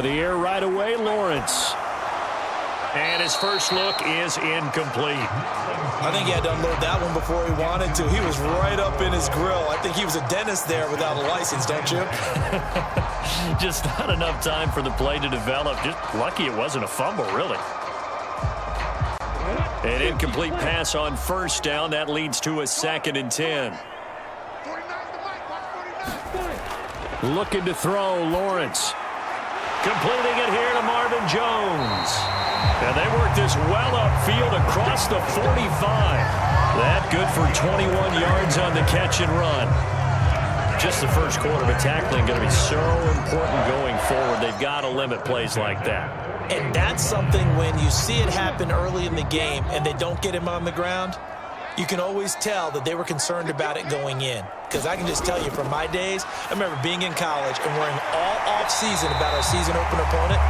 Out of the air right away, Lawrence. And his first look is incomplete. I think he had to unload that one before he wanted to. He was right up in his grill. I think he was a dentist there without a license, don't you? Just not enough time for the play to develop. Just lucky it wasn't a fumble, really. An incomplete pass on first down. That leads to a 2nd and 10. Looking to throw, Lawrence. Completing it here to Marvin Jones. And they work this well upfield across the 45. That good for 21 yards on the catch and run. Just the first quarter, but tackling going to be so important going forward. They've got to limit plays like that. And that's something when you see it happen early in the game and they don't get him on the ground, you can always tell that they were concerned about it going in. Because I can just tell you from my days, I remember being in college and worrying all off-season about our season opener opponent,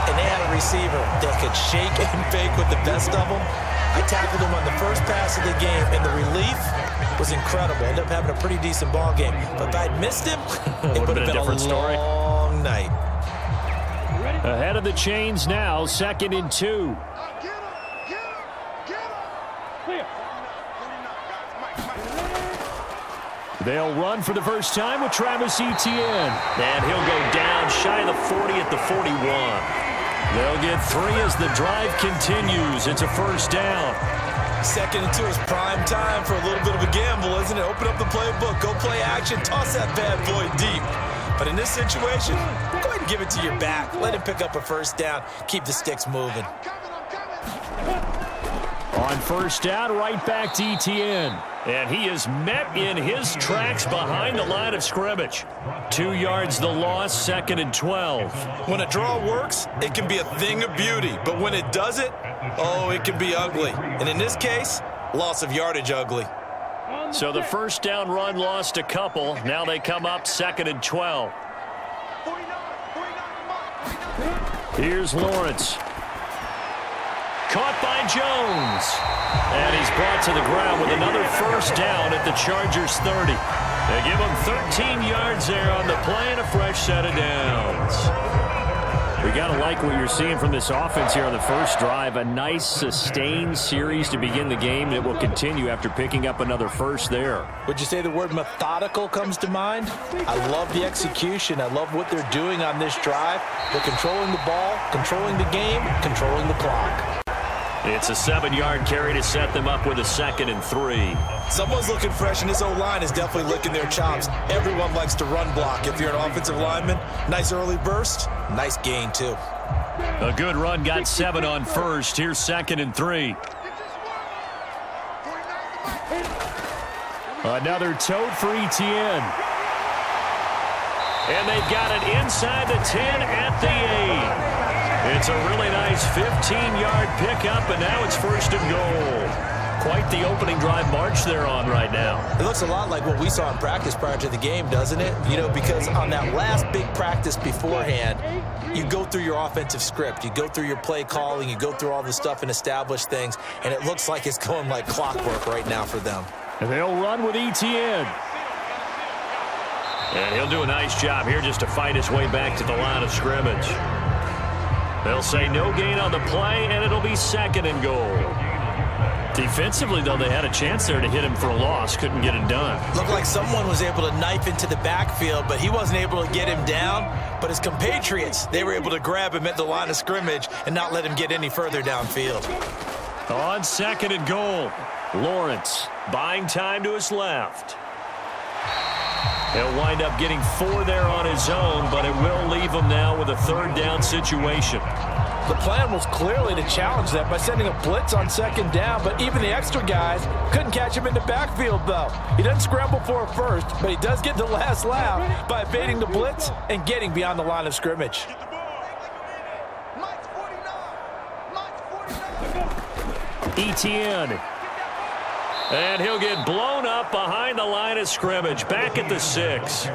and they had a receiver that could shake and bake with the best of them. I tackled him on the first pass of the game, and the relief was incredible. Ended up having a pretty decent ball game. But if I'd missed him, it would have been a story. Long night. Ahead of the chains now, 2nd and 2. They'll run for the first time with Travis Etienne. And he'll go down shy of the 40 at the 41. They'll get 3 as the drive continues. It's a first down. 2nd and 2 is prime time for a little bit of a gamble, isn't it? Open up the playbook, go play action, toss that bad boy deep. But in this situation, go ahead and give it to your back. Let him pick up a first down. Keep the sticks moving. On first down, right back to Etienne. And he is met in his tracks behind the line of scrimmage. 2 yards the loss, 2nd and 12. When a draw works, it can be a thing of beauty. But when it doesn't, oh, it can be ugly. And in this case, loss of yardage ugly. So the first down run lost a couple. Now they come up 2nd and 12. Here's Lawrence. Caught by Jones. And he's brought to the ground with another first down at the Chargers 30. They give him 13 yards there on the play and a fresh set of downs. We got to like what you're seeing from this offense here on the first drive. A nice, sustained series to begin the game that will continue after picking up another first there. Would you say the word methodical comes to mind? I love the execution. I love what they're doing on this drive. They're controlling the ball, controlling the game, controlling the clock. It's a 7-yard carry to set them up with a 2nd and 3. Someone's looking fresh, and this O-line is definitely licking their chops. Everyone likes to run block. If you're an offensive lineman, nice early burst, nice gain, too. A good run, got 7 on first. Here's 2nd and 3. Another tote for Etienne. And they've got it inside the 10 at the 8. It's a really nice 15-yard pickup, and now it's 1st and goal. Quite the opening drive march they're on right now. It looks a lot like what we saw in practice prior to the game, doesn't it? You know, because on that last big practice beforehand, you go through your offensive script. You go through your play calling. You go through all the stuff and establish things, and it looks like it's going like clockwork right now for them. And they'll run with Etienne. And he'll do a nice job here just to fight his way back to the line of scrimmage. They'll say no gain on the play, and it'll be 2nd and goal. Defensively, though, they had a chance there to hit him for a loss. Couldn't get it done. Looked like someone was able to knife into the backfield, but he wasn't able to get him down. But his compatriots, they were able to grab him at the line of scrimmage and not let him get any further downfield. On 2nd and goal, Lawrence buying time to his left. He'll wind up getting 4 there on his own, but it will leave him now with a 3rd down situation. The plan was clearly to challenge that by sending a blitz on 2nd down, but even the extra guys couldn't catch him in the backfield, though. He doesn't scramble for a first, but he does get the last laugh by evading the blitz and getting beyond the line of scrimmage. Etienne. And he'll get blown up behind the line of scrimmage, back at the 6.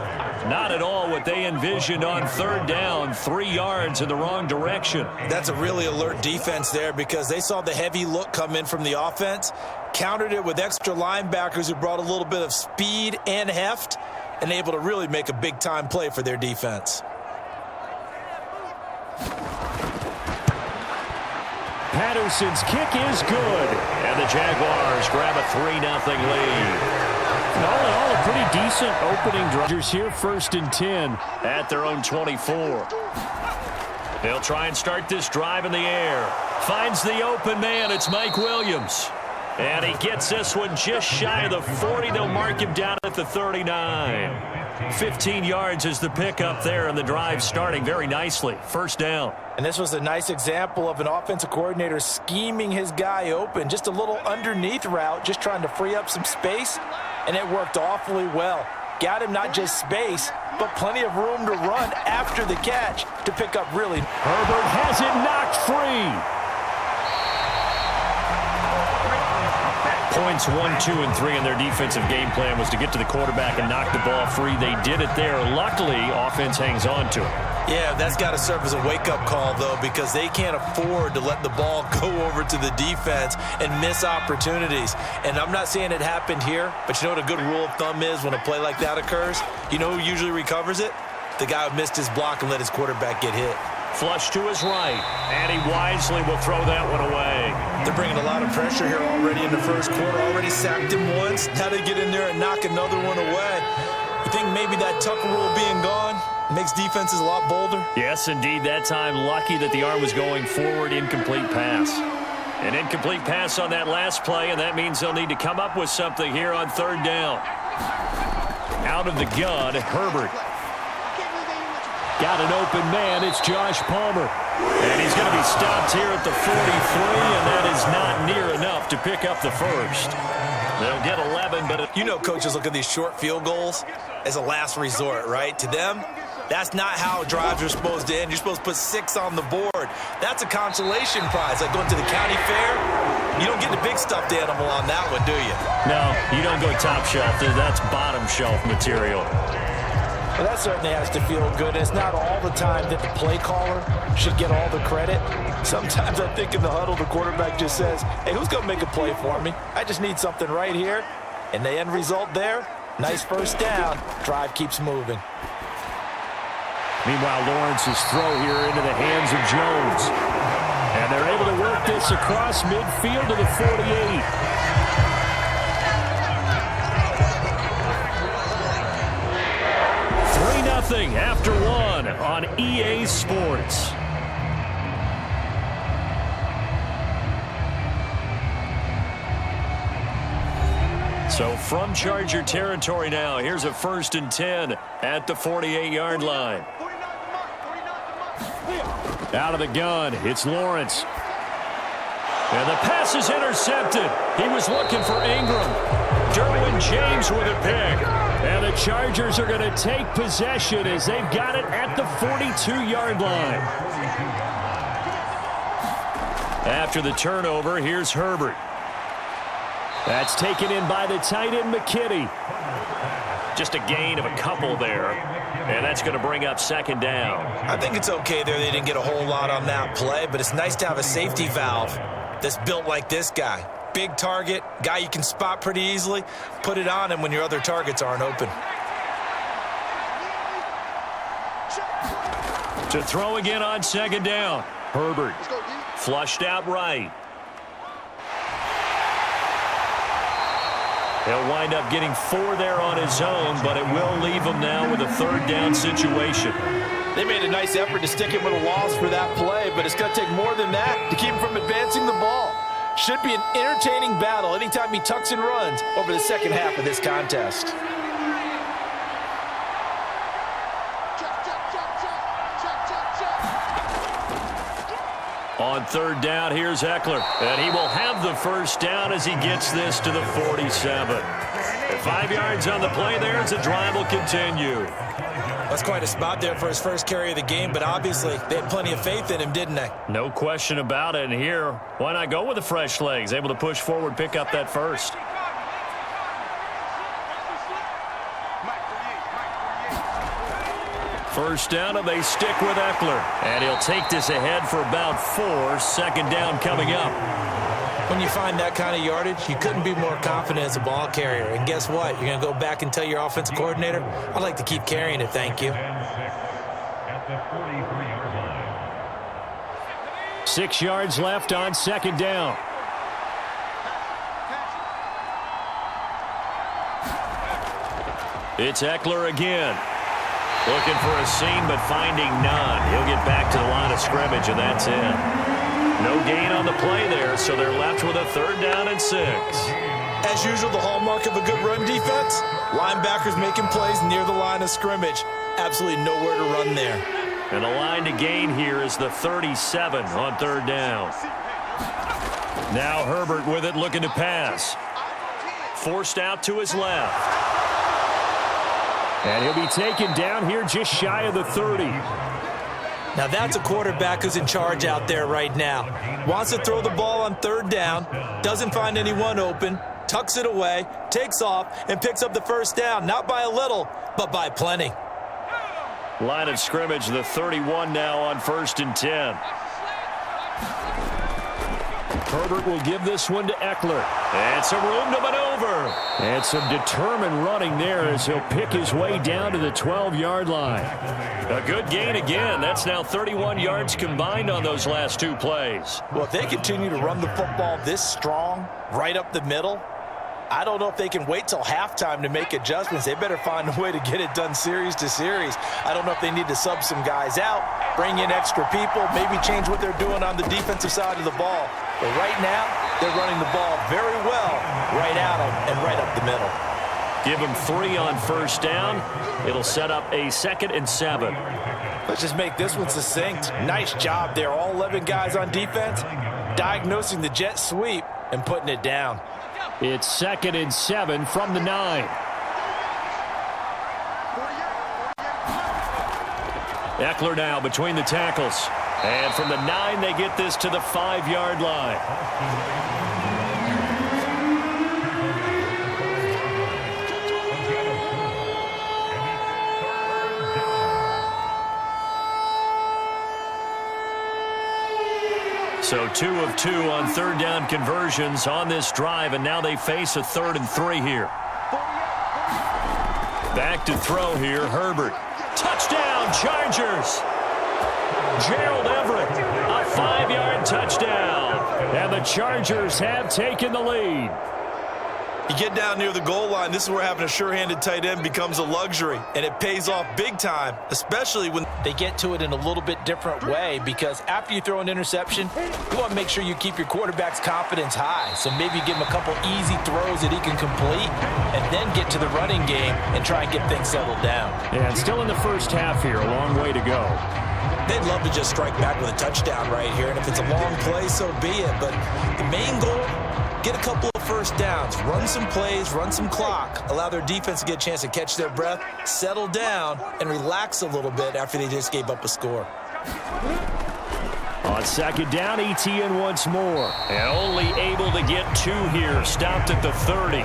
Not at all what they envisioned on 3rd down, 3 yards in the wrong direction. That's a really alert defense there because they saw the heavy look come in from the offense, countered it with extra linebackers who brought a little bit of speed and heft, and able to really make a big-time play for their defense. Patterson's kick is good. And the Jaguars grab a 3-0 lead. All in all, a pretty decent opening drive. Here, 1st and 10 at their own 24. They'll try and start this drive in the air. Finds the open man. It's Mike Williams. And he gets this one just shy of the 40. They'll mark him down at the 39. 15 yards is the pickup there, and the drive starting very nicely. 1st down. And this was a nice example of an offensive coordinator scheming his guy open. Just a little underneath route, just trying to free up some space, and it worked awfully well. Got him not just space, but plenty of room to run after the catch to pick up really. Herbert has it knocked free. Points 1, 2, and 3 in their defensive game plan was to get to the quarterback and knock the ball free. They did it there. Luckily, offense hangs on to it. Yeah, that's got to serve as a wake-up call, though, because they can't afford to let the ball go over to the defense and miss opportunities. And I'm not saying it happened here, but you know what a good rule of thumb is when a play like that occurs? You know who usually recovers it? The guy who missed his block and let his quarterback get hit. Flush to his right, and he wisely will throw that one away. They're bringing a lot of pressure here already in the 1st quarter. Already sacked him once. Now they get in there and knock another one away. You think maybe that Tucker rule being gone makes defenses a lot bolder? Yes, indeed. That time, lucky that the arm was going forward. Incomplete pass. An incomplete pass on that last play, and that means they'll need to come up with something here on 3rd down. Out of the gun, Herbert. Got an open man. It's Josh Palmer. And he's going to be stopped here at the 43, and that is not near enough to pick up the 1st. They'll get 11, but... You know coaches look at these short field goals as a last resort, right? To them, that's not how drives are supposed to end. You're supposed to put 6 on the board. That's a consolation prize, like going to the county fair. You don't get the big stuffed animal on that one, do you? No, you don't go top shelf. That's bottom shelf material. Well, that certainly has to feel good. It's not all the time that the play caller should get all the credit. Sometimes I think in the huddle, the quarterback just says, hey, who's going to make a play for me? I just need something right here. And the end result there, nice 1st down. Drive keeps moving. Meanwhile, Lawrence's throw here into the hands of Jones. And they're able to work this across midfield to the 48. After 1 on EA Sports. So from Charger territory now, here's a 1st and 10 at the 48-yard line. Out of the gun, it's Lawrence. And the pass is intercepted. He was looking for Ingram. Derwin James with a pick. And the Chargers are going to take possession as they've got it at the 42-yard line. After the turnover, here's Herbert. That's taken in by the tight end, McKinney. Just a gain of a couple there. And that's going to bring up 2nd down. I think it's okay there. They didn't get a whole lot on that play, but it's nice to have a safety valve that's built like this guy. Big target, guy you can spot pretty easily. Put it on him when your other targets aren't open. To throw again on 2nd down. Herbert flushed out right. He'll wind up getting 4 there on his own, but it will leave him now with a 3rd down situation. They made a nice effort to stick him with a loss for that play, but it's going to take more than that to keep him from advancing the ball. Should be an entertaining battle anytime he tucks and runs over the 2nd half of this contest. On 3rd down, here's Eckler. And he will have the 1st down as he gets this to the 47. And 5 yards on the play there as the drive will continue. That's quite a spot there for his first carry of the game, but obviously they had plenty of faith in him, didn't they? No question about it. And here, why not go with the fresh legs? Able to push forward, pick up that 1st. First down, and they stick with Eckler. And he'll take this ahead for about 4. 2nd down coming up. When you find that kind of yardage, you couldn't be more confident as a ball carrier. And guess what? You're going to go back and tell your offensive coordinator, I'd like to keep carrying it, thank you. 6 yards left on second down. It's Eckler again. Looking for a seam, but finding none. He'll get back to the line of scrimmage, and that's it. No gain on the play there, so they're left with a 3rd down and 6. As usual, the hallmark of a good run defense, linebackers making plays near the line of scrimmage. Absolutely nowhere to run there. And the line to gain here is the 37 on 3rd down. Now Herbert with it, looking to pass. Forced out to his left. And he'll be taken down here just shy of the 30. Now that's a quarterback who's in charge out there right now. Wants to throw the ball on 3rd down, doesn't find anyone open, tucks it away, takes off, and picks up the 1st down. Not by a little, but by plenty. Line of scrimmage, the 31 now on 1st and 10. Herbert will give this one to Eckler. And some room to maneuver. And some determined running there as he'll pick his way down to the 12-yard line. A good gain again. That's now 31 yards combined on those last 2 plays. Well, if they continue to run the football this strong, right up the middle, I don't know if they can wait till halftime to make adjustments. They better find a way to get it done series to series. I don't know if they need to sub some guys out, bring in extra people, maybe change what they're doing on the defensive side of the ball. But right now, they're running the ball very well right at them and right up the middle. Give them 3 on 1st down. It'll set up a 2nd and 7. Let's just make this one succinct. Nice job there. All 11 guys on defense, diagnosing the jet sweep and putting it down. It's 2nd and 7 from the 9. Eckler now between the tackles. And from the 9, they get this to the 5-yard line. So 2 of 2 on 3rd down conversions on this drive, and now they face a 3rd and 3 here. Back to throw here, Herbert. Touchdown, Chargers! Gerald Everett, a 5-yard touchdown. And the Chargers have taken the lead. You get down near the goal line, this is where having a sure-handed tight end becomes a luxury, and it pays off big time, especially when they get to it in a little bit different way, because after you throw an interception, you want to make sure you keep your quarterback's confidence high. So maybe give him a couple easy throws that he can complete, and then get to the running game and try and get things settled down. And still in the first half here, a long way to go. They'd love to just strike back with a touchdown right here, and if it's a long play, so be it. But the main goal, get a couple of 1st downs, run some plays, run some clock, allow their defense to get a chance to catch their breath, settle down, and relax a little bit after they just gave up a score. On 2nd down, ETN once more. And only able to get 2 here, stopped at the 30.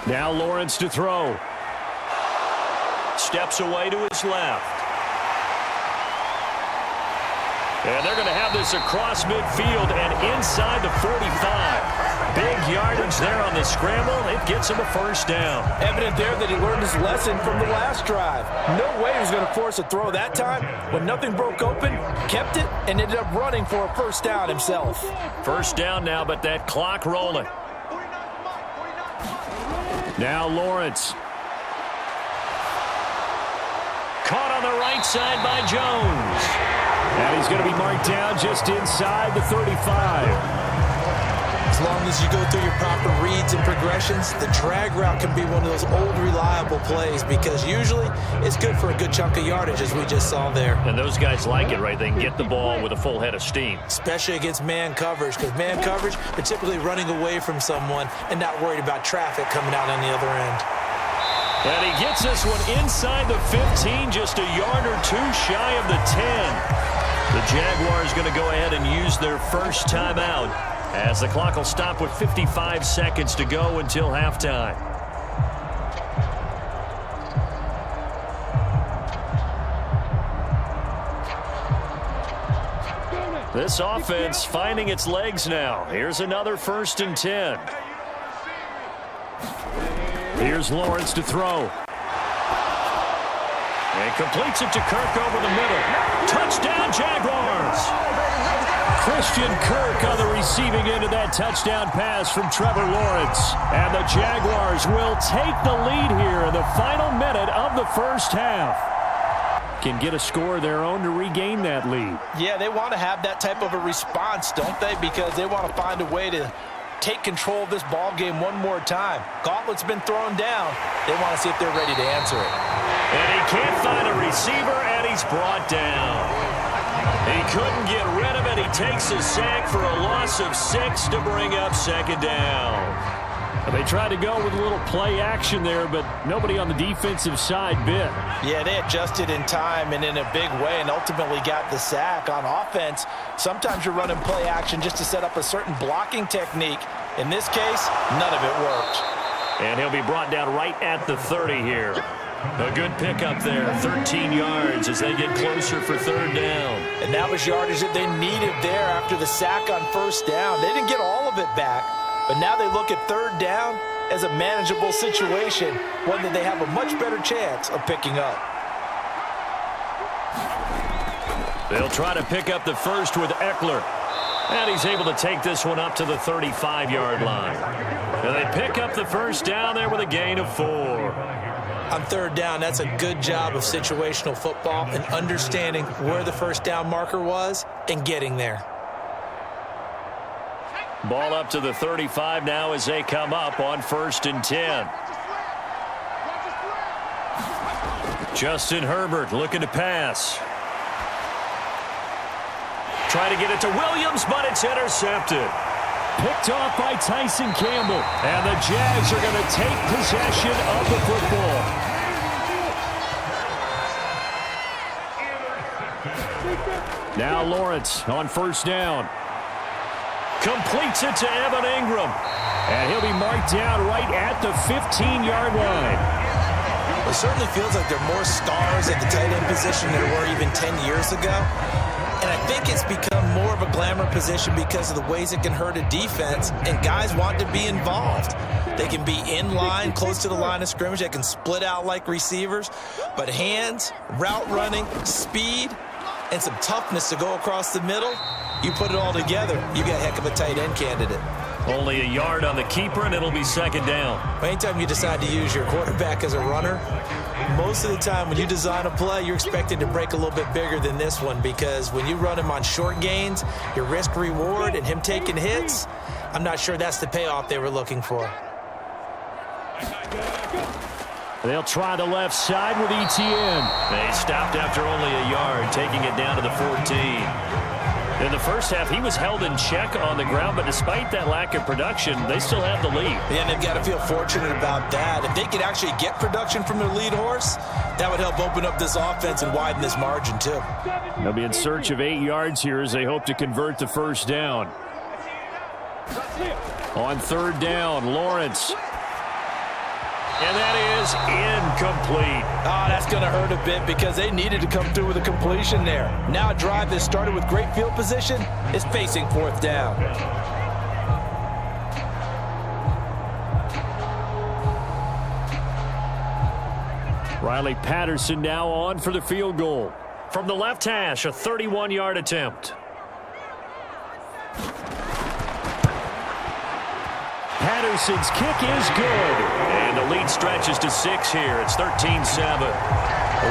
Now Lawrence to throw. Steps away to his left. And they're going to have this across midfield and inside the 45. Big yardage there on the scramble. It gets him a 1st down. Evident there that he learned his lesson from the last drive. No way he was going to force a throw that time. When nothing broke open, kept it, and ended up running for a 1st down himself. 1st down now, but that clock rolling. Now Lawrence. Caught on the right side by Jones. And he's going to be marked down just inside the 35. As long as you go through your proper reads and progressions, the drag route can be one of those old reliable plays because usually it's good for a good chunk of yardage, as we just saw there. And those guys like it, right? They can get the ball with a full head of steam. Especially against man coverage, because man coverage, they're typically running away from someone and not worried about traffic coming out on the other end. And he gets this one inside the 15, just a yard or 2 shy of the 10. The Jaguars going to go ahead and use their first timeout. as the clock will stop with 55 seconds to go until halftime. This offense finding its legs now. Here's another 1st and 10. Here's Lawrence to throw. And completes it to Kirk over the middle. Touchdown, Jaguars! Christian Kirk on the receiving end of that touchdown pass from Trevor Lawrence. And the Jaguars will take the lead here in the final minute of the first half. Can get a score of their own to regain that lead. Yeah, they want to have that type of a response, don't they? Because they want to find a way to take control of this ball game one more time. Gauntlet's been thrown down. They want to see if they're ready to answer it. And he can't find a receiver, and he's brought down. He couldn't get rid of it. He takes a sack for a loss of 6 to bring up 2nd down. They tried to go with a little play action there, but nobody on the defensive side bit. Yeah, they adjusted in time and in a big way and ultimately got the sack. On offense, sometimes you're running play action just to set up a certain blocking technique. In this case, none of it worked. And he'll be brought down right at the 30 here. A good pickup there, 13 yards as they get closer for 3rd down. And that was yardage that they needed there after the sack on 1st down. They didn't get all of it back. But now they look at 3rd down as a manageable situation, one that they have a much better chance of picking up. They'll try to pick up the first with Eckler. And he's able to take this one up to the 35-yard line. And they pick up the 1st down there with a gain of 4. On 3rd down, that's a good job of situational football and understanding where the 1st down marker was and getting there. Ball up to the 35 now as they come up on 1st and 10. Justin Herbert looking to pass. Try to get it to Williams, but it's intercepted. Picked off by Tyson Campbell. And the Jags are going to take possession of the football. Now Lawrence on 1st down. Completes it to Evan Ingram. And he'll be marked down right at the 15-yard line. It certainly feels like there are more stars at the tight end position than there were even 10 years ago. And I think it's become more of a glamour position because of the ways it can hurt a defense, and guys want to be involved. They can be in line, close to the line of scrimmage. They can split out like receivers. But hands, route running, speed, and some toughness to go across the middle, you put it all together, you got a heck of a tight end candidate. Only a yard on the keeper, and it'll be 2nd down. Anytime you decide to use your quarterback as a runner, most of the time when you design a play, you're expecting to break a little bit bigger than this one, because when you run him on short gains, your risk-reward and him taking hits, I'm not sure that's the payoff they were looking for. They'll try the left side with Etienne. They stopped after only a yard, taking it down to the 14. In the first half, he was held in check on the ground, but despite that lack of production, they still have the lead. And they've got to feel fortunate about that. If they could actually get production from their lead horse, that would help open up this offense and widen this margin too. They'll be in search of 8 yards here as they hope to convert the 1st down. On 3rd down, Lawrence. And that is incomplete. Oh, that's going to hurt a bit because they needed to come through with a completion there. Now a drive that started with great field position is facing 4th down. Riley Patterson now on for the field goal. From the left hash, a 31-yard attempt. Patterson's kick is good. And the lead stretches to 6 here. It's 13-7.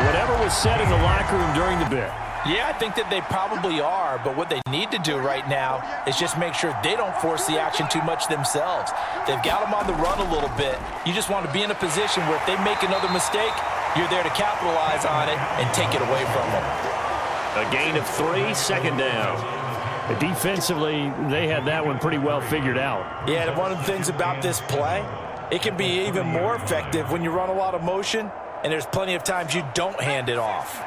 Whatever was said in the locker room during the bit. Yeah, I think that they probably are, but what they need to do right now is just make sure they don't force the action too much themselves. They've got them on the run a little bit. You just want to be in a position where if they make another mistake, you're there to capitalize on it and take it away from them. A gain of 3, 2nd down. Defensively, they had that one pretty well figured out. Yeah, and one of the things about this play, it can be even more effective when you run a lot of motion, and there's plenty of times you don't hand it off.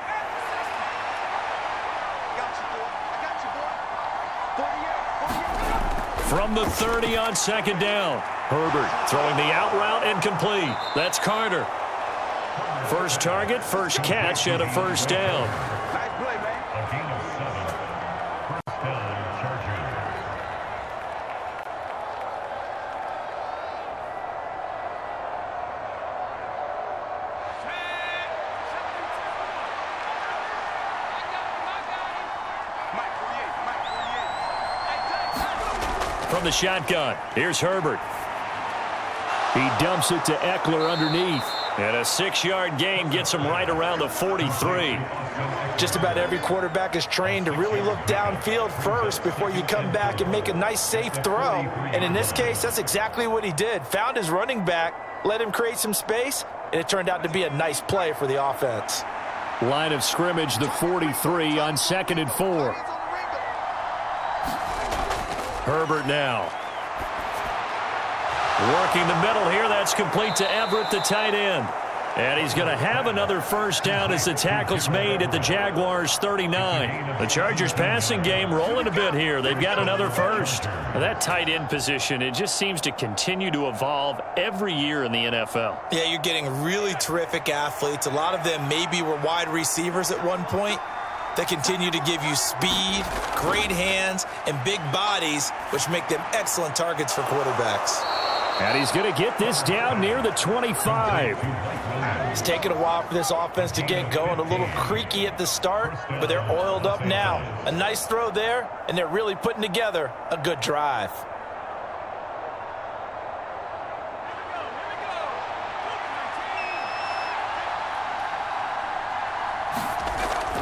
From the 30 on second down. Herbert throwing the out route and complete. That's Carter. First target, first catch, and a first down. Nice play, man. A gain of 7. First down, Chargers. From the shotgun, here's Herbert. He dumps it to Eckler underneath. And a 6-yard gain gets him right around the 43. Just about every quarterback is trained to really look downfield first before you come back and make a nice, safe throw. And in this case, that's exactly what he did. Found his running back, let him create some space, and it turned out to be a nice play for the offense. Line of scrimmage, the 43 on 2nd and 4. Herbert now. Working the middle here. That's complete to Everett, the tight end. And he's going to have another first down as the tackle's made at the Jaguars 39. The Chargers passing game rolling a bit here. They've got another first. That tight end position, it just seems to continue to evolve every year in the NFL. Yeah, you're getting really terrific athletes. A lot of them maybe were wide receivers at one point. They continue to give you speed, great hands, and big bodies, which make them excellent targets for quarterbacks. And he's going to get this down near the 25. It's taken a while for this offense to get going. A little creaky at the start, but they're oiled up now. A nice throw there, and they're really putting together a good drive.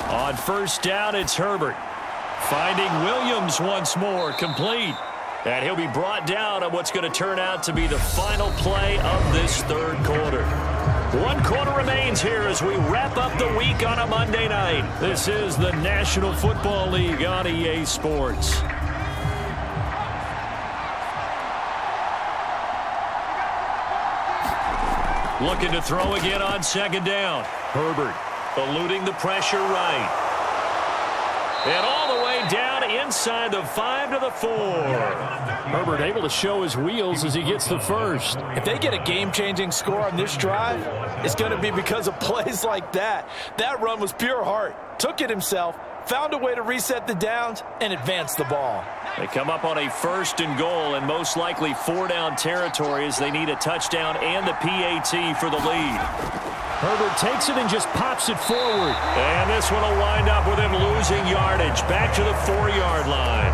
On first down, it's Herbert. Finding Williams once more, complete. And he'll be brought down on what's going to turn out to be the final play of this third quarter. 1 quarter remains here as we wrap up the week on a Monday night. This is the National Football League on EA Sports. Looking to throw again on second down. Herbert eluding the pressure right. And all the way down inside the 5 to the 4. Herbert able to show his wheels as he gets the first. If they get a game-changing score on this drive, it's going to be because of plays like that. That run was pure heart. Took it himself, found a way to reset the downs, and advance the ball. They come up on a 1st and goal and most likely 4-down territory as they need a touchdown and the PAT for the lead. Herbert takes it and just pops it forward. And this one will wind up with him losing yardage back to the 4-yard line.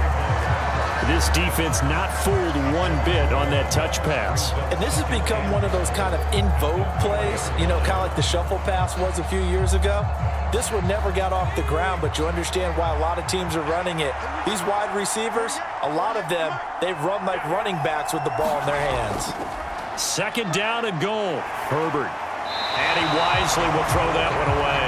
This defense not fooled one bit on that touch pass. And this has become one of those kind of in vogue plays, you know, kind of like the shuffle pass was a few years ago. This one never got off the ground, but you understand why a lot of teams are running it. These wide receivers, a lot of them, they run like running backs with the ball in their hands. 2nd down and goal. Herbert. And he wisely will throw that one away.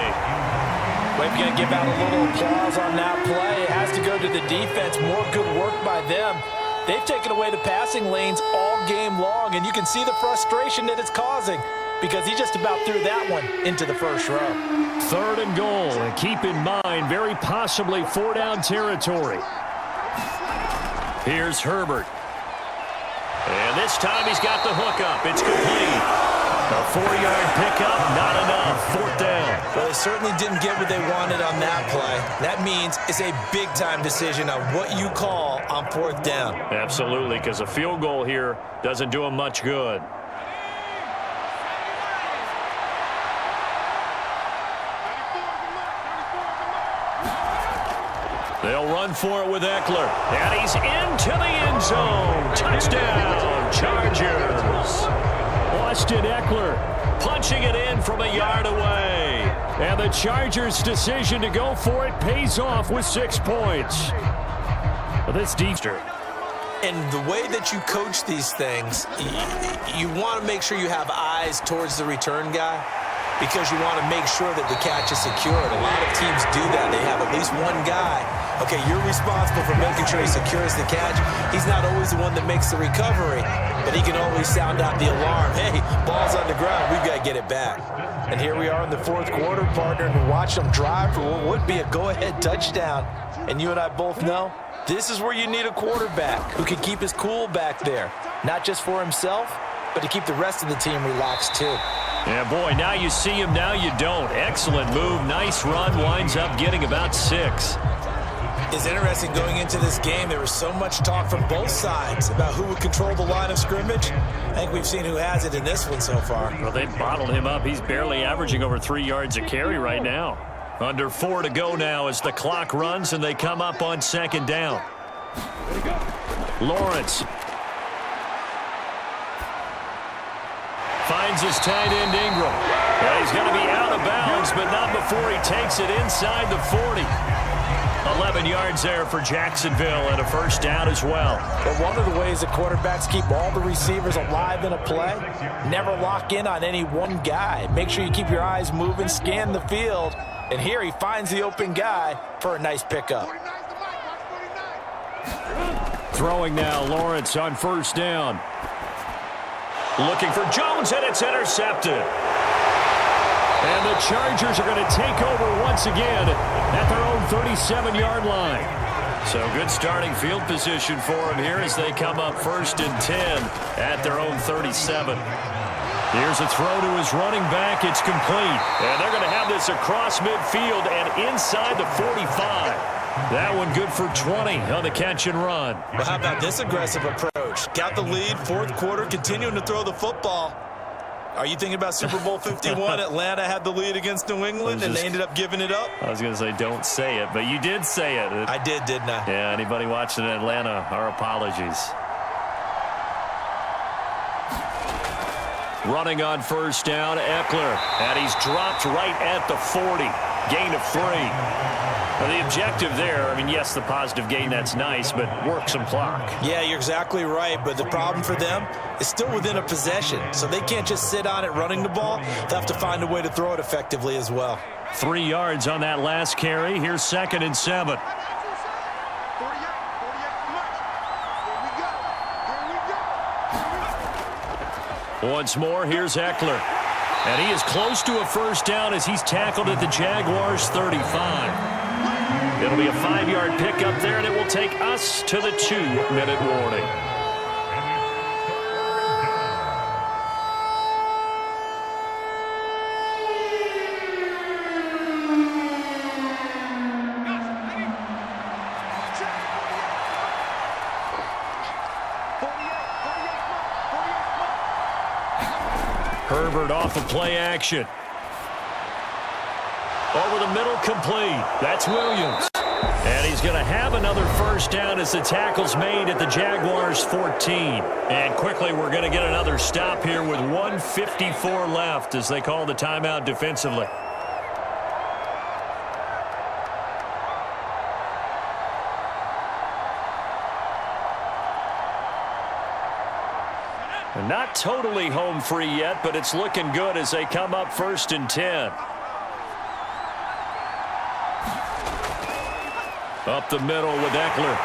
We're going to give out a little applause on that play. It has to go to the defense. More good work by them. They've taken away the passing lanes all game long, and you can see the frustration that it's causing because he just about threw that one into the first row. 3rd and goal, and keep in mind, very possibly 4-down territory. Here's Herbert. And this time he's got the hook up. It's complete. A 4-yard pickup, not enough. 4th down. Well, they certainly didn't get what they wanted on that play. That means it's a big-time decision on what you call on 4th down. Absolutely, because a field goal here doesn't do them much good. They'll run for it with Eckler. And he's into the end zone. Touchdown, Chargers. Austin Eckler punching it in from a yard away. And the Chargers' decision to go for it pays off with 6 points. This Deepster. And the way that you coach these things, you want to make sure you have eyes towards the return guy because you want to make sure that the catch is secured. A lot of teams do that. They have at least one guy. Okay, you're responsible for making sure he secures the catch. He's not always the one that makes the recovery, but he can always sound out the alarm. Hey, ball's on the ground. We've got to get it back. And here we are in the 4th quarter, partner, to watch them drive for what would be a go-ahead touchdown. And you and I both know This is where you need a quarterback who can keep his cool back there, not just for himself, but to keep the rest of the team relaxed too. Yeah, boy, now you see him, now you don't. Excellent move, nice run, winds up getting about 6. It's interesting going into this game. There was so much talk from both sides about who would control the line of scrimmage. I think we've seen who has it in this one so far. Well, they bottled him up. He's barely averaging over 3 yards a carry right now. Under 4 to go now as the clock runs and they come up on 2nd down. Lawrence finds his tight end Ingram. Well, he's going to be out of bounds, but not before he takes it inside the 40. 11 yards there for Jacksonville and a first down as well. But one of the ways the quarterbacks keep all the receivers alive in a play, never lock in on any one guy. Make sure you keep your eyes moving, scan the field, and here he finds the open guy for a nice pickup. Throwing now, Lawrence on first down. Looking for Jones, and it's intercepted. And the Chargers are going to take over once again at their own 37-yard line. So good starting field position for them here as they come up 1st and 10 at their own 37. Here's a throw to his running back. It's complete. And they're going to have this across midfield and inside the 45. That one good for 20 on the catch and run. Well, how about this aggressive approach? Got the lead, 4th quarter, continuing to throw the football. Are you thinking about Super Bowl 51? Atlanta had the lead against New England, and they ended up giving it up? I was going to say don't say it, but you did say it. I did, didn't I? Yeah, anybody watching in Atlanta, our apologies. Running on first down, Eckler. And he's dropped right at the 40. Gain of 3. Now, the objective there, I mean, yes, the positive gain, that's nice, but work some clock. Yeah, you're exactly right, but the problem for them is still within a possession, so they can't just sit on it running the ball. They'll have to find a way to throw it effectively as well. 3 yards on that last carry. Here's 2nd and 7. Once more, here's Eckler. And he is close to a first down as he's tackled at the Jaguars 35. It'll be a 5-yard pickup there, and it will take us to the 2-minute warning. Herbert off of play action. Over the middle, complete. That's Williams. And he's going to have another first down as the tackle's made at the Jaguars 14. And quickly, we're going to get another stop here with 1:54 left as they call the timeout defensively. And not totally home free yet, but it's looking good as they come up 1st and 10. Up the middle with Eckler.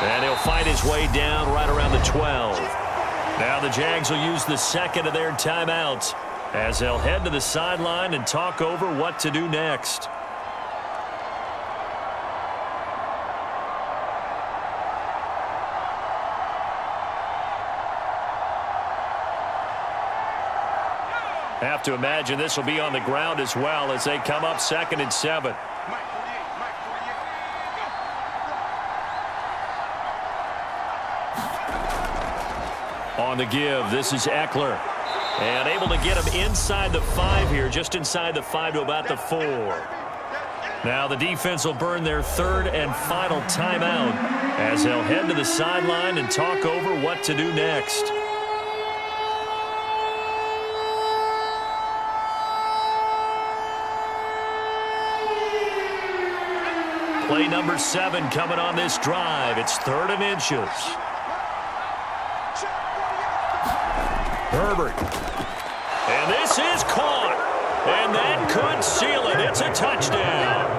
And he'll fight his way down right around the 12. Now the Jags will use the 2nd of their timeouts as they'll head to the sideline and talk over what to do next. Have to imagine this will be on the ground as well as they come up 2nd and 7. On the give, this is Eckler. And able to get him inside the 5 here, just inside the 5 to about the 4. Now the defense will burn their 3rd and final timeout as they'll head to the sideline and talk over what to do next. Play number 7 coming on this drive. It's 3rd and inches. Herbert. And this is caught. And that could seal it. It's a touchdown.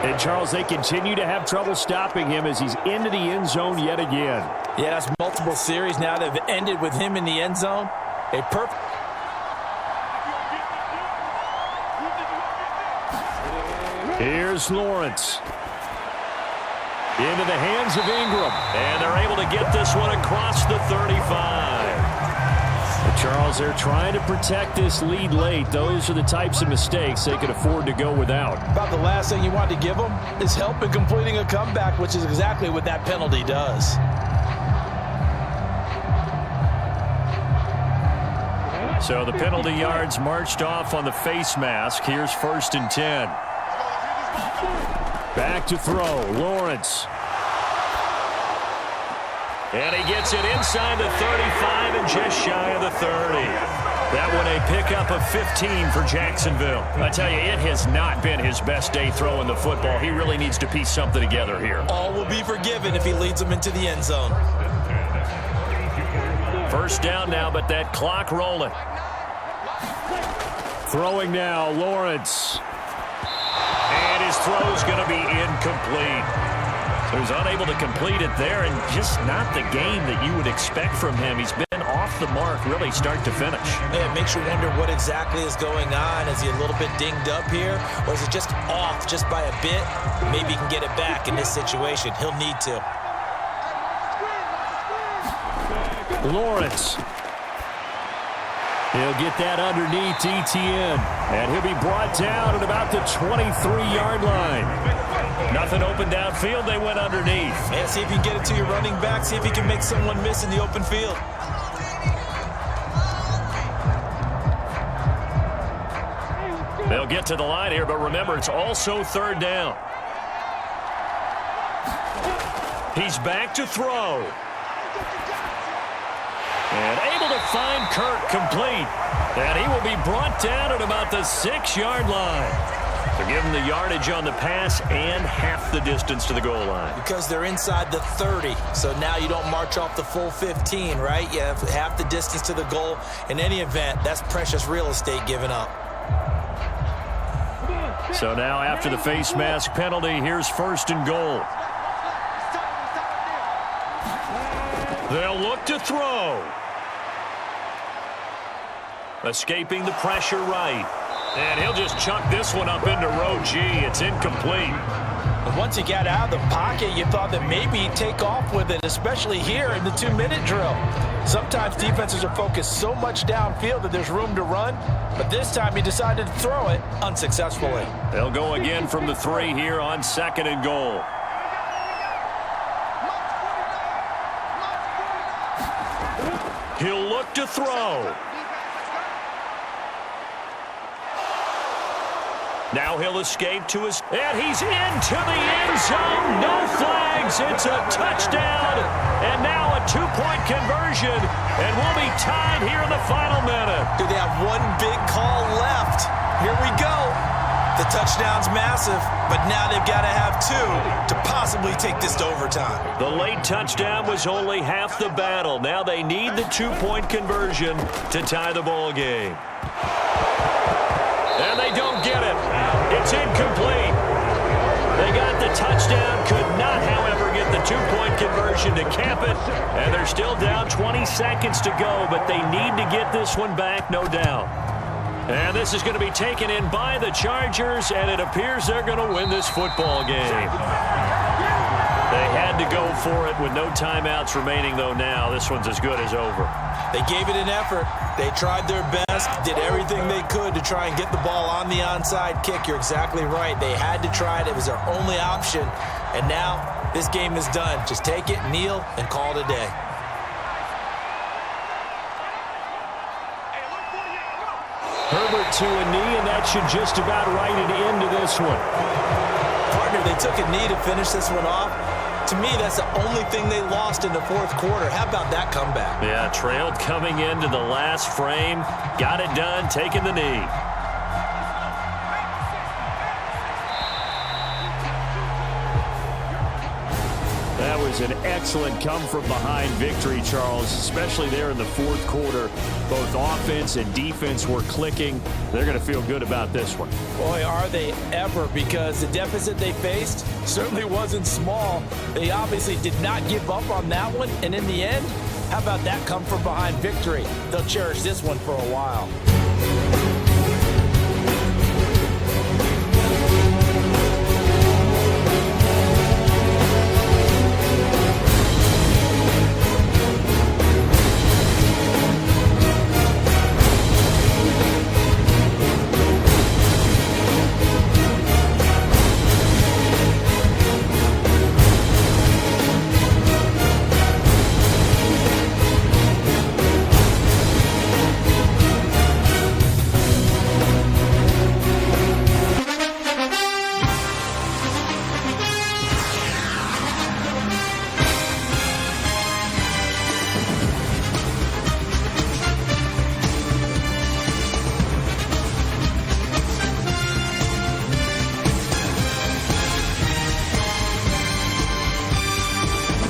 And, Charles, they continue to have trouble stopping him as he's into the end zone yet again. Yeah, that's multiple series now that have ended with him in the end zone. A perfect. Here's Lawrence. Into the hands of Ingram. And they're able to get this one across the 35. Charles, they're trying to protect this lead late. Those are the types of mistakes they could afford to go without. About the last thing you want to give them is help in completing a comeback, which is exactly what that penalty does. So the penalty yards marched off on the face mask. Here's 1st and 10. Back to throw. Lawrence. And he gets it inside the 35 and just shy of the 30. That one a pickup of 15 for Jacksonville. I tell you, it has not been his best day throwing the football. He really needs to piece something together here. All will be forgiven if he leads them into the end zone. 1st down now, but that clock rolling. Throwing now, Lawrence. And his throw's going to be incomplete. So he's unable to complete it there, and just not the game that you would expect from him. He's been off the mark really start to finish. Yeah, it makes you wonder what exactly is going on. Is he a little bit dinged up here, or is it just off just by a bit? Maybe he can get it back in this situation. He'll need to. Lawrence. He'll get that underneath ETN, and he'll be brought down at about the 23-yard line. Nothing open downfield. They went underneath. Yeah, see if you can get it to your running back. See if you can make someone miss in the open field. They'll get to the line here, but remember, it's also 3rd down. He's back to throw. And able to find Kirk complete. And he will be brought down at about the 6-yard line. So give him the yardage on the pass and half the distance to the goal line. Because they're inside the 30. So now you don't march off the full 15, right? You have half the distance to the goal. In any event, that's precious real estate given up. So now after the face mask penalty, here's 1st and goal. They'll look to throw. Escaping the pressure right. And he'll just chuck this one up into row G. It's incomplete. Once he got out of the pocket, you thought that maybe he'd take off with it, especially here in the 2-minute drill. Sometimes defenses are focused so much downfield that there's room to run, but this time he decided to throw it unsuccessfully. They'll go again from the 3 here on 2nd and goal. He'll look to throw. Now he'll escape to his, and he's into the end zone. No flags. It's a touchdown. And now a 2-point conversion. And we'll be tied here in the final minute. Do they have one big call left? Here we go. The touchdown's massive, but now they've got to have 2 to possibly take this to overtime. The late touchdown was only half the battle. Now they need the 2-point conversion to tie the ball game. And they don't get it. It's incomplete. They got the touchdown, could not, however, get the 2-point conversion to cap it. And they're still down 20 seconds to go, but they need to get this one back, no doubt. And this is going to be taken in by the Chargers, and it appears they're going to win this football game. They had to go for it with no timeouts remaining, though now. This one's as good as over. They gave it an effort. They tried their best, did everything they could to try and get the ball on the onside kick. You're exactly right. They had to try it. It was their only option. And now this game is done. Just take it, kneel, and call it a day. Herbert to a knee, and that should just about write it into this one. Partner, they took a knee to finish this one off. To me, that's the only thing they lost in the 4th quarter. How about that comeback? Yeah, trailed coming into the last frame. Got it done, taking the knee. That was an excellent come-from-behind victory, Charles, especially there in the 4th quarter. Both offense and defense were clicking. They're going to feel good about this one. Boy, are they ever, because the deficit they faced certainly wasn't small. They obviously did not give up on that one, and in the end, how about that come-from-behind victory? They'll cherish this one for a while.